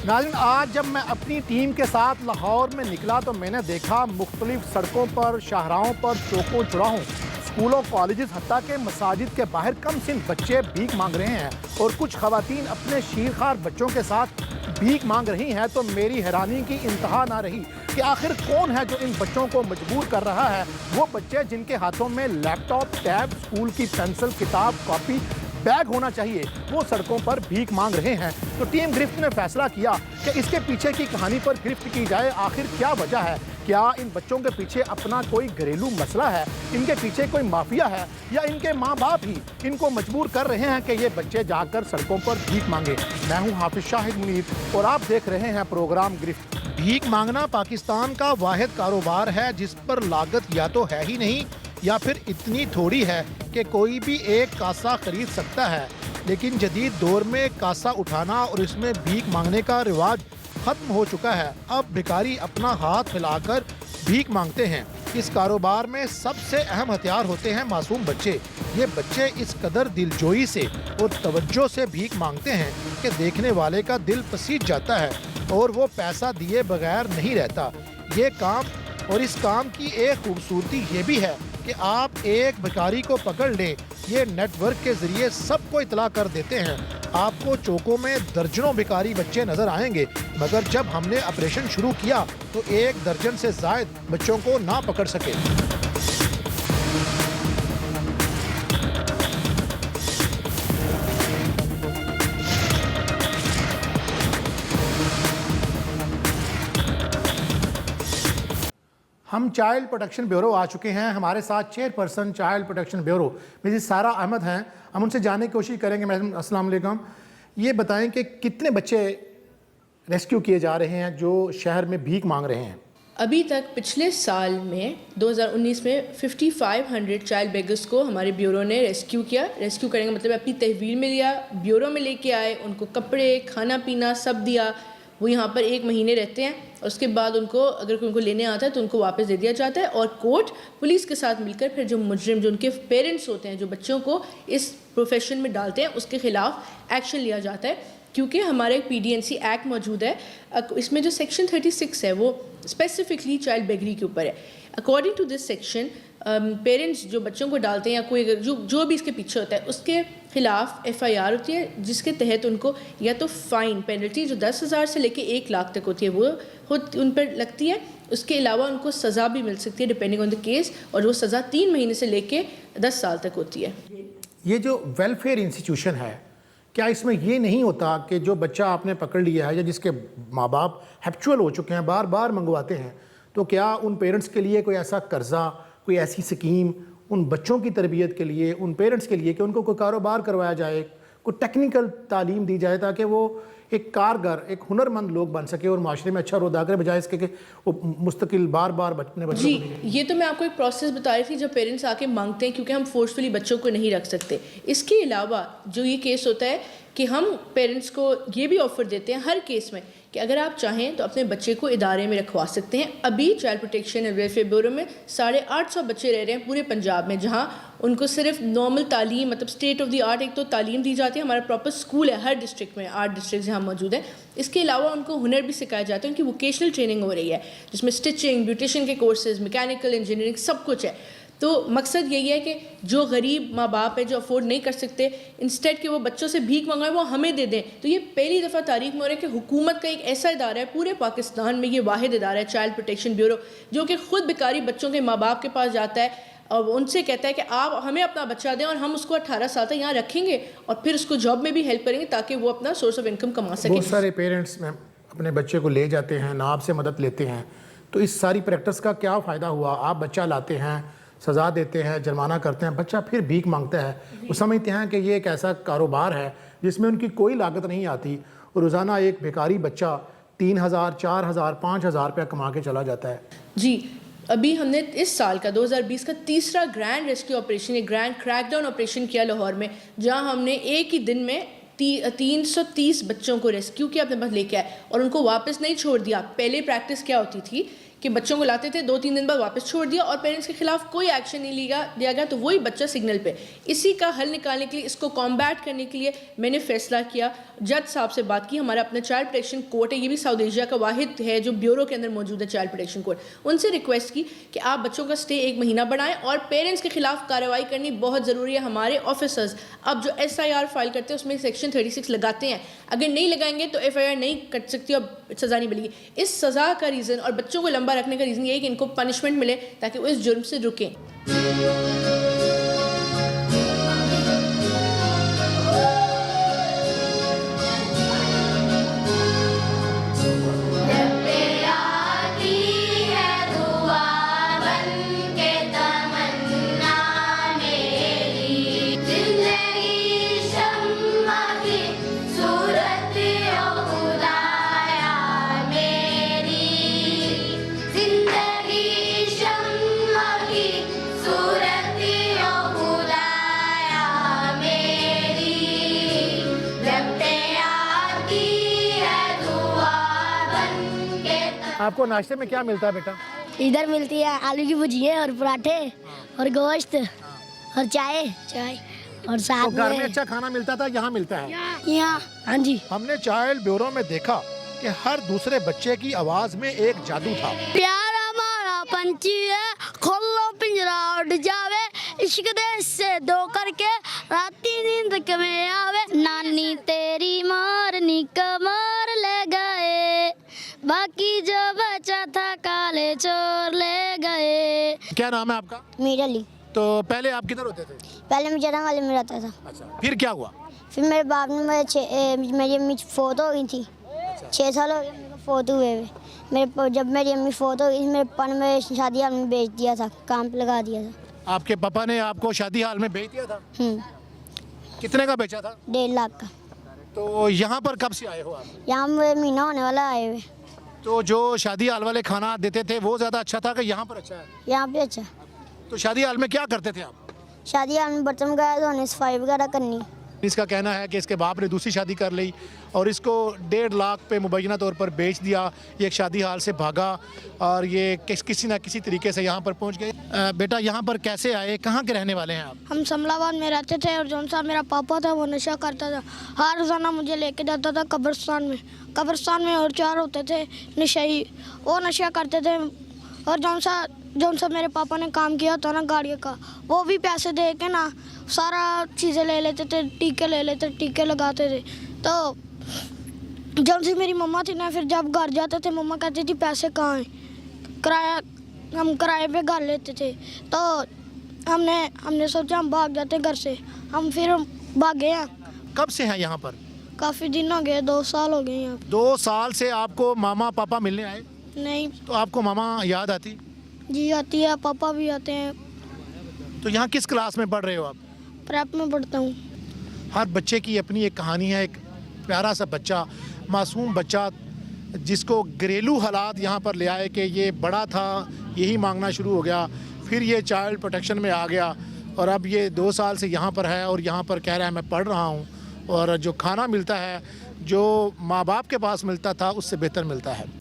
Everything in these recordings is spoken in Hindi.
नाज़रीन, आज जब मैं अपनी टीम के साथ लाहौर में निकला तो मैंने देखा मुख्तलिफ सड़कों पर, शाहराहों पर, चौकों चौराहों, स्कूलों, कॉलेजेस, हत्ता के मसाजिद के बाहर कम सिन बच्चे भीख मांग रहे हैं और कुछ खवातीन अपने शीरखार बच्चों के साथ भीख मांग रही हैं। तो मेरी हैरानी की इंतहा ना रही कि आखिर कौन है जो इन बच्चों को मजबूर कर रहा है। वो बच्चे जिनके हाथों में लैपटॉप, टैब, स्कूल की पेंसिल, किताब, कॉपी, बैग होना चाहिए, वो सड़कों पर भीख मांग रहे हैं। तो टीम गिरफ्त ने फैसला किया कि इसके पीछे की कहानी पर गिरफ्त की जाए। आखिर क्या वजह है? क्या इन बच्चों के पीछे अपना कोई घरेलू मसला है? इनके पीछे कोई माफिया है या इनके माँ बाप ही इनको मजबूर कर रहे हैं कि ये बच्चे जाकर सड़कों पर भीख मांगे? मैं हूँ हाफिज शाहिद मुनीर और आप देख रहे हैं प्रोग्राम गिरफ्त। भीख मांगना पाकिस्तान का वाहिद कारोबार है जिस पर लागत या तो है ही नहीं या फिर इतनी थोड़ी है कि कोई भी एक कासा खरीद सकता है। लेकिन जदीद दौर में कासा उठाना और इसमें भीख मांगने का रिवाज खत्म हो चुका है। अब भिखारी अपना हाथ फैलाकर भीख मांगते हैं। इस कारोबार में सबसे अहम हथियार होते हैं मासूम बच्चे। ये बच्चे इस कदर दिलजोई से और तवज्जो से भीख मांगते हैं कि देखने वाले का दिल पसीज जाता है और वो पैसा दिए बगैर नहीं रहता। ये काम और इस काम की एक खूबसूरती ये भी है कि आप एक भिखारी को पकड़ लें, ये नेटवर्क के जरिए सबको इतला कर देते हैं। आपको चौकों में दर्जनों भिखारी बच्चे नजर आएंगे, मगर जब हमने ऑपरेशन शुरू किया तो 1 दर्जन से जायद बच्चों को ना पकड़ सके। हम चाइल्ड प्रोटेक्शन ब्यूरो आ चुके हैं। हमारे साथ chairperson child protection bureau Mrs सारा अहमद हैं। हम उनसे जानने की कोशिश करेंगे। मैडम अस्सलाम वालेकुम, ये बताएं कि कितने बच्चे रेस्क्यू किए जा रहे हैं जो शहर में भीख मांग रहे हैं? अभी तक पिछले साल में 2019 में 5500 चाइल्ड बेगर्स को हमारे ब्यूरो ने रेस्क्यू किया। रेस्क्यू करने का मतलब अपनी तहवील में लिया, ब्यूरो में लेके आए, उनको कपड़े, खाना पीना सब दिया। वो यहाँ पर 1 महीने रहते हैं और उसके बाद उनको अगर कोई उनको लेने आता है तो उनको वापस दे दिया जाता है और कोर्ट पुलिस के साथ मिलकर फिर जो मुजरिम, जो उनके पेरेंट्स होते हैं, जो बच्चों को इस प्रोफेशन में डालते हैं, उसके खिलाफ एक्शन लिया जाता है। क्योंकि हमारा एक PDNC एक्ट मौजूद है, इसमें जो सेक्शन 36 है वो स्पेसिफिकली चाइल्ड बेगरी के ऊपर है। According to this section parents जो बच्चों को डालते हैं या कोई जो भी इसके पीछे होता है उसके खिलाफ FIR होती है, जिसके तहत उनको या तो फ़ाइन पेनल्टी जो 10,000 से लेके 1 लाख तक होती है वो उन पर लगती है। उसके अलावा उनको सज़ा भी मिल सकती है डिपेंडिंग ऑन द केस, और वो सज़ा 3 महीने से लेके 10 साल तक होती है। ये जो वेलफेयर इंस्टीट्यूशन है, क्या इसमें ये नहीं होता कि जो बच्चा आपने पकड़ लिया है या जिसके माँ बाप हैप्चुअल हो चुके हैं, बार बार मंगवाते हैं, तो क्या उन पेरेंट्स के लिए कोई ऐसा कर्जा, कोई ऐसी स्कीम उन बच्चों की तरबियत के लिए, उन पेरेंट्स के लिए कि उनको कोई कारोबार करवाया जाए, कोई टेक्निकल तालीम दी जाए ताकि वो एक कारगर, एक हुनरमंद लोग बन सके और माशरे में अच्छा रोदा करे, बजाय इसके कि वो मुस्तकिल बार बार अपने बच्चों जी, को? ये तो मैं आपको एक प्रोसेस बता रही थी जब पेरेंट्स आके मांगते हैं, क्योंकि हम फोर्सफुली बच्चों को नहीं रख सकते। इसके अलावा जो ये केस होता है कि हम पेरेंट्स को ये भी ऑफ़र देते हैं हर केस में कि अगर आप चाहें तो अपने बच्चे को इदारे में रखवा सकते हैं। अभी child protection and welfare bureau में 850 बच्चे रह रहे हैं पूरे पंजाब में, जहां उनको सिर्फ नॉर्मल तालीम, मतलब स्टेट ऑफ द आर्ट एक तो तालीम दी जाती है। हमारा प्रॉपर स्कूल है हर डिस्ट्रिक्ट में, 8 डिस्ट्रिक्ट जहाँ मौजूद है। इसके अलावा उनको हुनर भी सिखाए जाते हैं, उनकी वोकेशनल ट्रेनिंग हो रही है जिसमें स्टिचिंग, ब्यूटिशियन के कोर्सेज, मैकेनिकल इंजीनियरिंग सब कुछ है। तो मकसद यही है कि जो गरीब माँ बाप है, जो अफोर्ड नहीं कर सकते, इंस्टेड कि वो बच्चों से भीख मंगाएं, वो हमें दे दें। तो ये पहली दफ़ा तारीख में हो रहा है कि हुकूमत का एक ऐसा इदारा है पूरे पाकिस्तान में, ये वाहिद इदारा है चाइल्ड प्रोटेक्शन ब्यूरो, जो कि खुद भिखारी बच्चों के माँ बाप के पास जाता है और उनसे कहता है कि आप हमें अपना बच्चा दें और हम उसको 18 साल तक यहाँ रखेंगे और फिर उसको जॉब में भी हेल्प करेंगे ताकि वो अपना सोर्स ऑफ इनकम कमा सके। बहुत सारे पेरेंट्स अपने बच्चे को ले जाते हैं, नाब से मदद लेते हैं, तो इस सारी प्रैक्टिस का क्या फ़ायदा हुआ? आप बच्चा लाते हैं, सज़ा देते हैं, जुर्माना करते हैं, बच्चा फिर भीख मांगता है। वो समझते हैं कि ये एक ऐसा कारोबार है जिसमें उनकी कोई लागत नहीं आती और रोज़ाना एक भिखारी बच्चा 3,000, 4,000, 5,000 रुपया कमा के चला जाता है। जी, अभी हमने इस साल का 2020 का तीसरा ग्रैंड रेस्क्यू ऑपरेशन, एक ग्रैंड क्रैकडाउन ऑपरेशन किया लाहौर में, जहां हमने एक ही दिन में 330 बच्चों को रेस्क्यू किया, अपने पास लेके आए और उनको वापस नहीं छोड़ दिया। पहले प्रैक्टिस क्या होती थी कि बच्चों को लाते थे, 2-3 दिन बाद वापस छोड़ दिया और पेरेंट्स के खिलाफ कोई एक्शन नहीं दिया गया, तो वही बच्चा सिग्नल पे। इसी का हल निकालने के लिए, इसको कॉम्बैट करने के लिए मैंने फैसला किया, जज साहब से बात की, हमारा अपना चाइल्ड प्रोटेक्शन कोर्ट है, ये भी साउथ एशिया का वाहिद है जो ब्यूरो के अंदर मौजूद है चाइल्ड प्रोटेक्शन कोर्ट, उनसे रिक्वेस्ट की कि आप बच्चों का स्टे 1 महीना बढ़ाएं और पेरेंट्स के खिलाफ कार्रवाई करनी बहुत ज़रूरी है। हमारे ऑफिसर्स अब जो SIR फाइल करते हैं उसमें सेक्शन 36 लगाते हैं, अगर नहीं लगाएंगे तो FIR नहीं कट सकती और सज़ा नहीं मिलेगी। इस सज़ा का रीज़न और बच्चों को लंबा रखने का रीज़न ये है कि इनको पनिशमेंट मिले ताकि वो इस जुर्म से रुकें। आपको नाश्ते में क्या मिलता है बेटा? इधर मिलती है आलू की भुजिया और पराठे और गोश्त और चाय और तो साथ घर में में अच्छा खाना मिलता था, यहाँ मिलता है? यहाँ हाँ जी। हमने चाइल्ड ब्यूरो में देखा कि हर दूसरे बच्चे की आवाज में एक जादू था। प्यार हमारा पंछी है, खोलो पिंजरा उड़ जावे, इश्क देश से दो करके राती नींद में आवे, नानी तेरी मारनी कमर ले गए, बाकी जो बचा था काले चोर ले गए। क्या नाम है आपका? मीर अली। तो पहले आप किधर होते थे? पहले मैं जरा वाले में रहता था। अच्छा, फिर क्या हुआ? फिर मेरे बाप ने मेरी अम्मी फोत हो गई थी, 6 साल हो गए मेरे को फोत हुए हुए। जब मेरी अम्मी फोत हो गई, मेरे पापा ने मेरे शादी हाल में बेच दिया था, काम पे लगा दिया था। आपके पापा ने आपको शादी हाल में बेच दिया था? कितने का बेचा था? 1.5 लाख का। तो यहाँ पर कब से आए हो आप? यहाँ में महीना होने वाला आए हुए। तो जो शादी हाल वाले खाना देते थे वो ज़्यादा अच्छा था कि यहाँ पर अच्छा है? यहाँ पे अच्छा। तो शादी हाल में क्या करते थे आप? शादी हाल में बर्तन वगैरह धोने, सफाई वगैरह करनी। इसका कहना है कि इसके बाप ने दूसरी शादी कर ली और इसको 1.5 लाख पे मुबैना तौर पर बेच दिया। ये एक शादी हाल से भागा और ये किसी ना किसी तरीके से यहाँ पर पहुँच गए। बेटा यहाँ पर कैसे आए, कहाँ के रहने वाले हैं आप? हम समलाबाद में रहते थे और जौन सा मेरा पापा था वो नशा करता था। हर रोज़ाना मुझे लेके जाता था कब्रिस्तान में और 4 होते थे नशाई, वो नशा करते थे। और जौन सा मेरे पापा ने काम किया था ना गाड़ियों का, वो भी पैसे दे के ना सारा चीज़ें ले लेते थे, टीके ले लेते, टीके लगाते थे। तो जौन सी मेरी मम्मा थी ना, फिर जब घर जाते थे मम्मा कहती थी पैसे कहाँ हैं, हम किराए पे घर लेते थे। तो हमने सोचा हम भाग जाते घर से, हम फिर भागे हैं। कब से हैं यहाँ पर? काफ़ी दिन हो गए, 2 साल हो गए यहाँ। 2 साल से आपको मामा पापा मिलने आए? नहीं। तो आपको मामा याद आती? जी आती है, पापा भी आते हैं। तो यहाँ किस क्लास में पढ़ रहे हो आप? प्रेप में पढ़ता हूँ। हर बच्चे की अपनी एक कहानी है। एक प्यारा सा बच्चा, मासूम बच्चा, जिसको घरेलू हालात यहाँ पर ले आए कि ये बड़ा था, यही मांगना शुरू हो गया, फिर ये चाइल्ड प्रोटेक्शन में आ गया और अब ये 2 साल से यहाँ पर है और यहाँ पर कह रहा है मैं पढ़ रहा हूँ और जो खाना मिलता है जो माँ बाप के पास मिलता था उससे बेहतर मिलता है।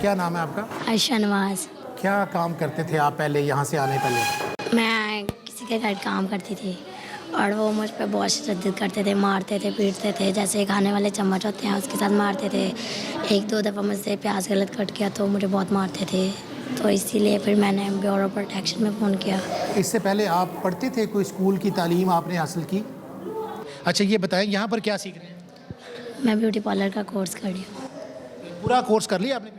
क्या नाम है आपका? आयशा नवाज। क्या काम करते थे आप पहले यहाँ से आने पहले? मैं किसी के घर काम करती थी और वो मुझ पर बहुत शद्दत करते थे, मारते थे, पीटते थे। जैसे खाने वाले चम्मच होते हैं उसके साथ मारते थे। 1-2 दफ़ा मुझसे प्याज गलत कट किया तो मुझे बहुत मारते थे। तो इसीलिए फिर मैंने ब्यूरो प्रोटेक्शन में फ़ोन किया। इससे पहले आप पढ़ते थे, कोई स्कूल की तालीम आपने हासिल की? अच्छा ये बताएं यहाँ पर क्या सीख रहे हैं? मैं ब्यूटी पार्लर का कोर्स कर रही हूँ। पूरा कोर्स कर लिया आपने?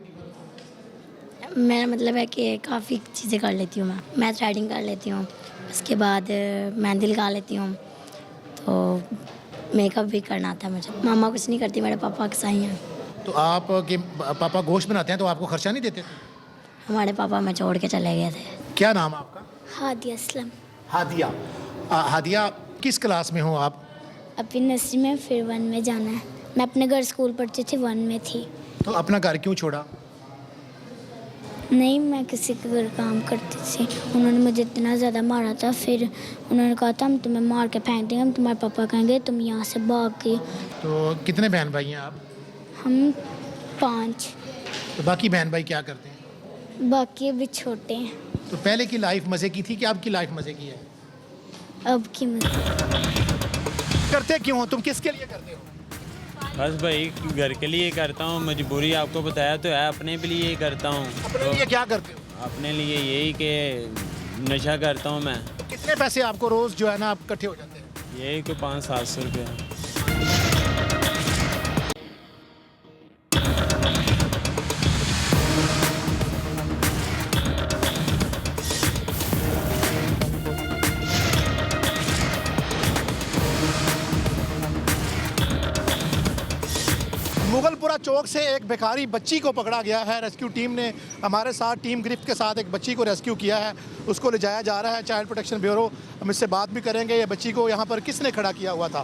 मेरा मतलब है कि काफ़ी चीज़ें कर लेती हूँ मैं थ्रेडिंग कर लेती हूँ, उसके बाद मेहंदी लगा लेती हूँ, तो मेकअप भी करना आता है मुझे। मामा कुछ नहीं करती, मेरे पापा कसाई हैं। तो आप के पापा गोश्त बनाते हैं तो आपको खर्चा नहीं देते थे? हमारे पापा मैं छोड़ के चले गए थे। क्या नाम है आपका? हादिया असलम। हादिया। हादिया किस क्लास में हो आप? अभी नर्सरी में फिर 1 में जाना है। मैं अपने घर स्कूल पढ़ती थी, 1 में थी। तो अपना घर क्यों छोड़ा? नहीं, मैं किसी के घर काम करती थी, उन्होंने मुझे इतना ज़्यादा मारा था, फिर उन्होंने कहा था हम तुम्हें मार के फेंक देंगे, हम तुम्हारे पापा कहेंगे तुम यहाँ से भाग गई। तो कितने बहन भाई हैं आप? हम 5, तो बाकी बहन भाई क्या करते हैं? बाकी अभी छोटे हैं। तो पहले की लाइफ मज़े की थी कि अब की लाइफ मज़े की है? अब की मदद करते क्यों हो तुम, किसके लिए करते हो? बस भाई घर के लिए करता हूँ, मजबूरी आपको बताया तो है, अपने भी लिए करता हूँ। अपने लिए क्या करते हो? अपने लिए यही कि नशा करता हूँ मैं। तो कितने पैसे आपको रोज़ जो है ना आप इकट्ठे हो जाते हैं? यही कोई 500-700 रुपया। मुगलपुरा चौक से एक भिखारी बच्ची को पकड़ा गया है। रेस्क्यू टीम ने हमारे साथ टीम गिरफ्त के साथ एक बच्ची को रेस्क्यू किया है, उसको ले जाया जा रहा है चाइल्ड प्रोटेक्शन ब्यूरो। हम इससे बात भी करेंगे, ये बच्ची को यहाँ पर किसने खड़ा किया हुआ था।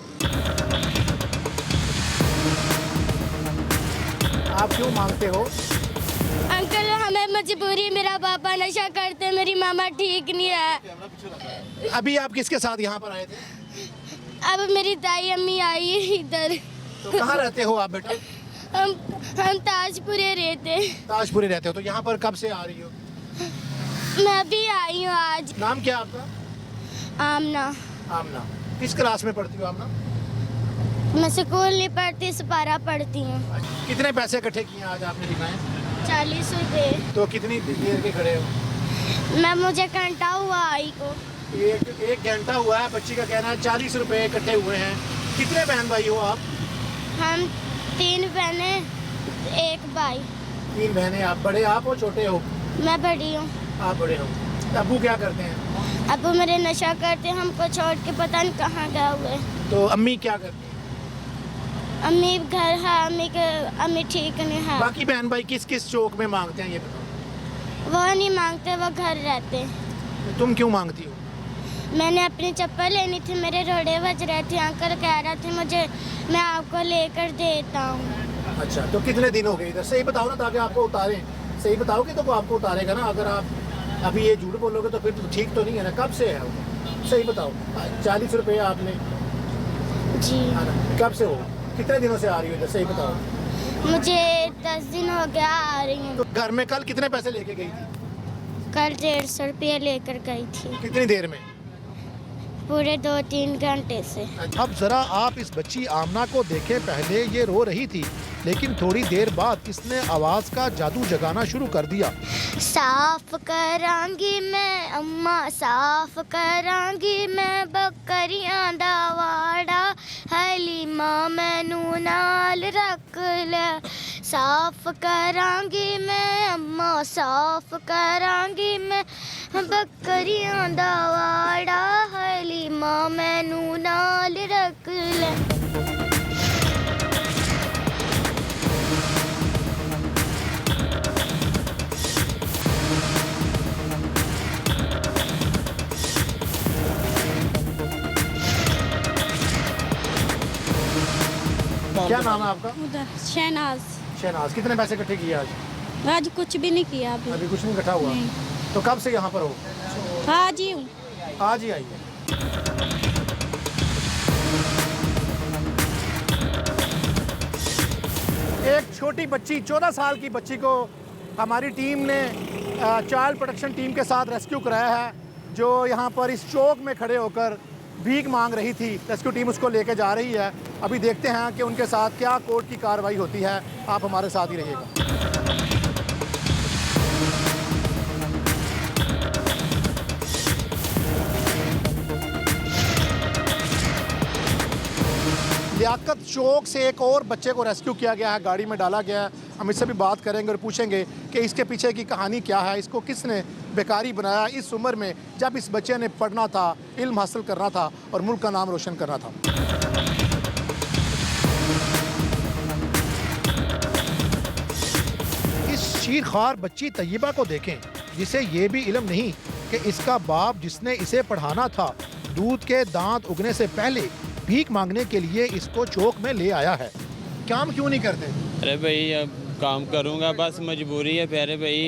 आप क्यों मांगते हो? अंकल हमें मजबूरी, मेरा पापा नशा करते, मेरी मामा ठीक नहीं है। अभी आप किसके साथ यहाँ पर आए थे? अब मेरी दाई अम्मी आई है इधर। तो कहाँ रहते हो आप बेटा? हम ताजपुरे रहते। ताजपुरे रहते हो। तो यहाँ पर कब से आ रही हो? मैं भी आई हूँ आज। नाम क्या आपका? आमना। आमना। किस क्लास में पढ़ती हो आमना? मैं स्कूल नहीं पढ़ती, सपारा पढ़ती हूँ। कितने पैसे इकट्ठे किए आज आपने दिखाए? 40 रुपये। तो कितनी देर के खड़े हो? मैं मुझे घंटा हुआ आई को। एक घंटा हुआ है। बच्ची का कहना है 40 रुपए इकट्ठे हुए हैं। कितने बहन भाई हो आप? हम 3 बहनें, 1 भाई। 3 बहनें। आप बड़े आप हो छोटे हो? मैं बड़ी हूँ। आप बड़े हो। अब्बू क्या करते हैं? अब मेरे नशा करते, हमको छोड़ के पता नहीं कहाँ गए हुए। तो अम्मी क्या करती हैं? अम्मी घर है, अम्मी ठीक नहीं है। बाकी बहन भाई किस किस चौक में मांगते हैं ये बताओ? वो नहीं मांगते, वो घर रहते। तो तुम क्यों मांगती हो? मैंने अपनी चप्पल लेनी थी, मेरे रोड़े बज रहे थे, अंकल कह रहे थे मुझे मैं आपको लेकर देता हूँ। अच्छा, तो कितने दिन हो गए इधर? सही बताओ ना ताकि आपको उतारें। सही बताओगे तो वो आपको उतारेगा ना। अगर आप अभी ये झूठ बोलोगे तो फिर तो ठीक तो नहीं है ना। कब से है वो? सही बताओ। 40 रुपये आपने जी। कब से हो? कितने दिनों से आ रही हो इधर? सही बताओ। मुझे 10 दिन हो गया आ रही हूँ। तो घर में कल कितने पैसे लेके गई थी? कल 150 रुपये लेकर गई थी, कितनी देर में? पूरे 2-3 घंटे से। अब जरा आप इस बच्ची आमना को देखें। पहले ये रो रही थी, लेकिन थोड़ी देर बाद इसने आवाज का जादू जगाना शुरू कर दिया। साफ करांगी मैं अम्मा, साफ करांगी मैं बकरियां दा वाड़ा, हलीमा मैनू नाल रख ले। साफ करांगी मैं अम्मा, साफ करांगी मैं बकरियां दा वाड़ा, हलीमा मैनू नाल रख ले। क्या नाम है आपका? शहनाज। शहनाज। कितने पैसे इकट्ठे किए आज? आज कुछ भी नहीं किया अभी। अभी कुछ नहीं इकट्ठा हुआ। तो कब से यहाँ पर हो? आज ही हूँ। आज ही आई है। एक छोटी बच्ची, 14 साल की बच्ची को हमारी टीम ने चाइल्ड प्रोटेक्शन टीम के साथ रेस्क्यू कराया है, जो यहाँ पर इस चौक में खड़े होकर भीख मांग रही थी। रेस्क्यू टीम उसको लेके जा रही है। अभी देखते हैं कि उनके साथ क्या कोर्ट की कार्रवाई होती है। आप हमारे साथ ही रहिएगा। लियाकत चौक से एक और बच्चे को रेस्क्यू किया गया है, गाड़ी में डाला गया है। हम इससे भी बात करेंगे और पूछेंगे कि इसके पीछे की कहानी क्या है, इसको किसने बेकारी बनाया इस उम्र में, जब इस बच्चे ने पढ़ना था, इल्म हासिल करना था और मुल्क का नाम रोशन करना था। इस शीरखार बच्ची तैयबा को देखें, जिसे ये भी इल्म नहीं कि इसका बाप जिसने इसे पढ़ाना था, दूध के दांत उगने से पहले भीख मांगने के लिए इसको चौक में ले आया है। काम क्यों नहीं करते? अरे भाई अब काम करूँगा, बस मजबूरी है। प्यारे भाई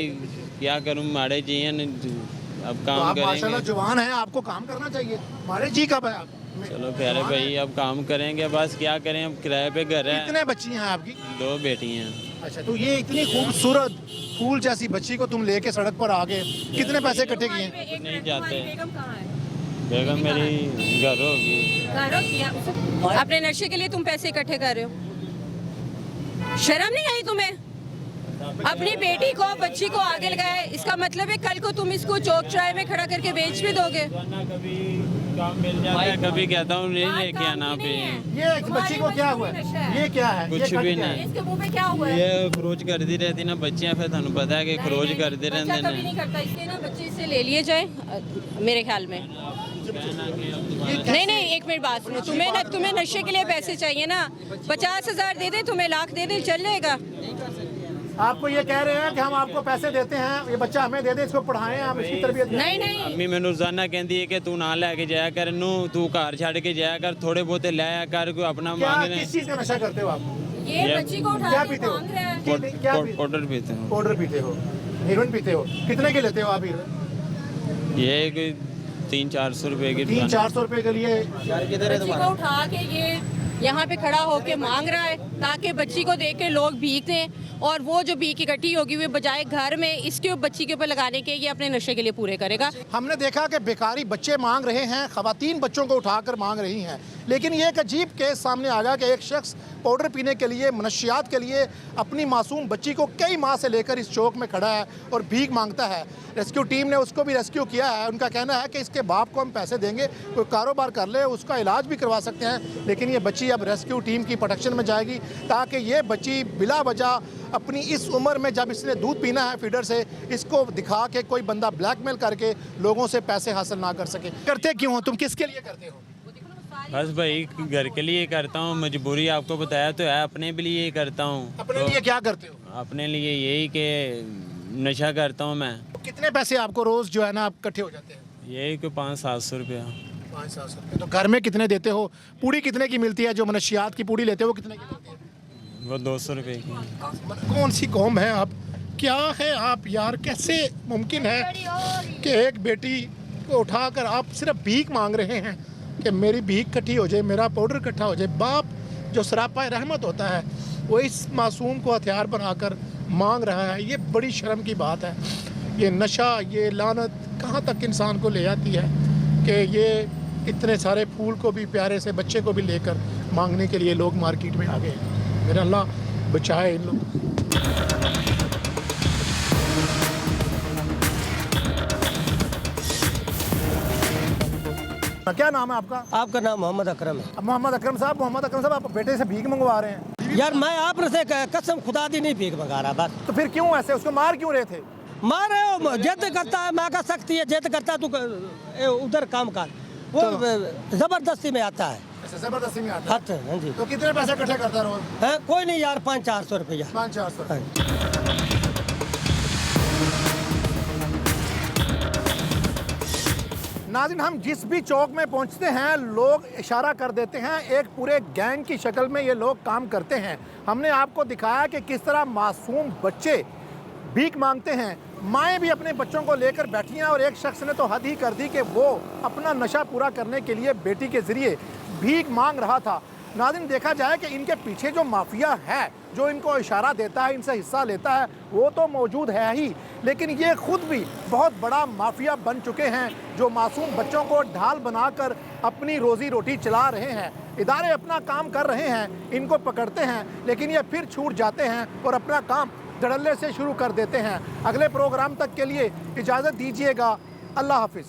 क्या करूँ, माड़े जी हैं, अब तो काम आप माशाल्लाह करेंगे। जवान हैं, आपको काम करना चाहिए। हमारे जी कब है आप? चलो प्यारे भाई अब काम करेंगे, बस क्या करें, अब किराए पे घर है। कितने बच्ची हैं आपकी? 2 बेटी हैं। अच्छा, तो ये इतनी खूबसूरत फूल जैसी बच्ची को तुम लेके सड़क पर आ गए, कितने पैसे इकट्ठे किए? नहीं जाते, बेगम मेरी घर होगी। अपने नशे के लिए तुम पैसे इकट्ठे कर रहे हो, शर्म नहीं आई तुम्हें? अपनी बेटी को, बच्ची को आगे लगाए, इसका मतलब है कल को तुम इसको चौक चौराहे में खड़ा करके बेच भी दोगे। कभी काम मिल जाता है, कभी कहता हूँ नहीं लेके आना पे। ये बच्ची को क्या हुआ है? ये क्या है? कुछ ये भी क्या है? नहीं, इसके मुंह में क्या हुआ है? ये खरोच करती रहती ना बच्चियां, फिर थानू पता है कि खरोच करते बच्चा रहते कभी नहीं करता, इसलिए ना बच्चे से ले लिए जाए मेरे ख्याल में। नहीं, एक मिनट बात सुनो, तुम्हें नशे के लिए पैसे चाहिए ना, 50,000 दे दे, तुम्हें लाख दे दे, चल जाएगा। आपको ये कह रहे हैं कि हम आपको पैसे देते हैं, ये बच्चा हमें दे दे, इसको पढ़ाएं, हम इसकी तरबियत करें। नहीं अम्मी मैनू रोजाना कहती है कि तू ना लेके जाया कर, नू तू घर छड़ के जाया कर, थोड़े बहुते लाया कर, कोई अपना क्या मांग रहे किस चीज का नशा करते हो आप? ये बच्ची को उठा क्या के पीते हो? मांग रहा है। क्या पीते? पाउडर पीते हैं। पाउडर पीते हो, हीरोइन पीते हो। कितने के लेते हो आप हीरोइन? ये कोई 300-400 रुपए की 300-400 रुपए के लिए? बच्ची को उठा के ये यहाँ पे खड़ा होके मांग रहा है ताकि बच्ची को देख के लोग भीख दें, और वो जो भीख इकट्ठी होगी वो बजाय घर में इसके बच्ची के ऊपर लगाने के ये अपने नशे के लिए पूरे करेगा। हमने देखा कि बेकारी बच्चे मांग रहे हैं, खवातीन बच्चों को उठाकर मांग रही हैं, लेकिन ये एक अजीब केस सामने आ गया कि एक शख्स पाउडर पीने के लिए, मनशियात के लिए अपनी मासूम बच्ची को कई माह से लेकर इस चौक में खड़ा है और भीख मांगता है। रेस्क्यू टीम ने उसको भी रेस्क्यू किया है। उनका कहना है कि इसके बाप को हम पैसे देंगे, कोई कारोबार कर ले, उसका इलाज भी करवा सकते हैं, लेकिन ये बच्ची अब रेस्क्यू टीम की प्रोटेक्शन में जाएगी ताकि ये बच्ची बिला वजह अपनी इस उम्र में, जब इसने दूध पीना है फीडर से, इसको दिखा के कोई बंदा ब्लैकमेल करके लोगों से पैसे हासिल ना कर सके। करते क्यों हो तुम? किसके लिए करते हो? बस भाई घर के लिए करता हूँ, मजबूरी आपको बताया तो है, अपने भी लिए करता हूँ। अपने लिए क्या करते हो? अपने लिए यही कि नशा करता हूँ मैं। कितने पैसे आपको रोज जो है ना आप इकट्ठे हो जाते हैं? यही कोई 500-700 रुपया। 500 रुपये। तो घर में कितने देते हो? पूड़ी कितने की मिलती है? जो मनशियात की पूड़ी लेते हो वो कितने की मिलती है? वो 200 रुपये की। कौन सी कौम है आप? क्या है आप यार? कैसे मुमकिन है कि एक बेटी को उठाकर आप सिर्फ भीख मांग रहे हैं कि मेरी भीख इकट्ठी हो जाए, मेरा पाउडर इकट्ठा हो जाए? बाप जो सरापा रहमत होता है वो इस मासूम को हथियार बनाकर मांग रहा है। ये बड़ी शर्म की बात है। ये नशा, ये लानत कहाँ तक इंसान को ले जाती है कि ये इतने सारे फूल को भी, प्यारे से बच्चे को भी लेकर मांगने के लिए लोग मार्केट में आ गए। मेरा अल्लाह बचाए इन लोग। क्या नाम है आपका? आपका नाम मोहम्मद अकरम है। अब मोहम्मद अकरम साहब आप बेटे से भीख मंगवा रहे हैं। यार मैं आपने से कसम खुदा दी नहीं भीख मंगा रहा, बस। तो फिर क्यों ऐसे उसको मार क्यों रहे थे? मारे हो, जिद करता है, मैं कह सकती है, जिद करता है तू उधर काम कर, वो जबरदस्ती में आता है। जबरदस्ती में आता है। हाँ जी। तो कितने पैसे इकट्ठे करता रोज? है कोई नहीं यार, 500-400 रुपया। 500-400। नाज़रीन, हम जिस भी चौक में पहुंचते हैं लोग इशारा कर देते हैं, एक पूरे गैंग की शक्ल में ये लोग काम करते हैं। हमने आपको दिखाया कि किस तरह मासूम बच्चे भीख मांगते हैं, माएँ भी अपने बच्चों को लेकर बैठी हैं, और एक शख्स ने तो हद ही कर दी कि वो अपना नशा पूरा करने के लिए बेटी के ज़रिए भीख मांग रहा था। नाज़रीन, देखा जाए कि इनके पीछे जो माफिया है, जो इनको इशारा देता है, इनसे हिस्सा लेता है, वो तो मौजूद है ही, लेकिन ये खुद भी बहुत बड़ा माफिया बन चुके हैं जो मासूम बच्चों को ढाल बनाकर अपनी रोज़ी रोटी चला रहे हैं। इदारे अपना काम कर रहे हैं, इनको पकड़ते हैं, लेकिन ये फिर छूट जाते हैं और अपना काम धड़ल्ले से शुरू कर देते हैं। अगले प्रोग्राम तक के लिए इजाज़त दीजिएगा। अल्लाह हाफिज़।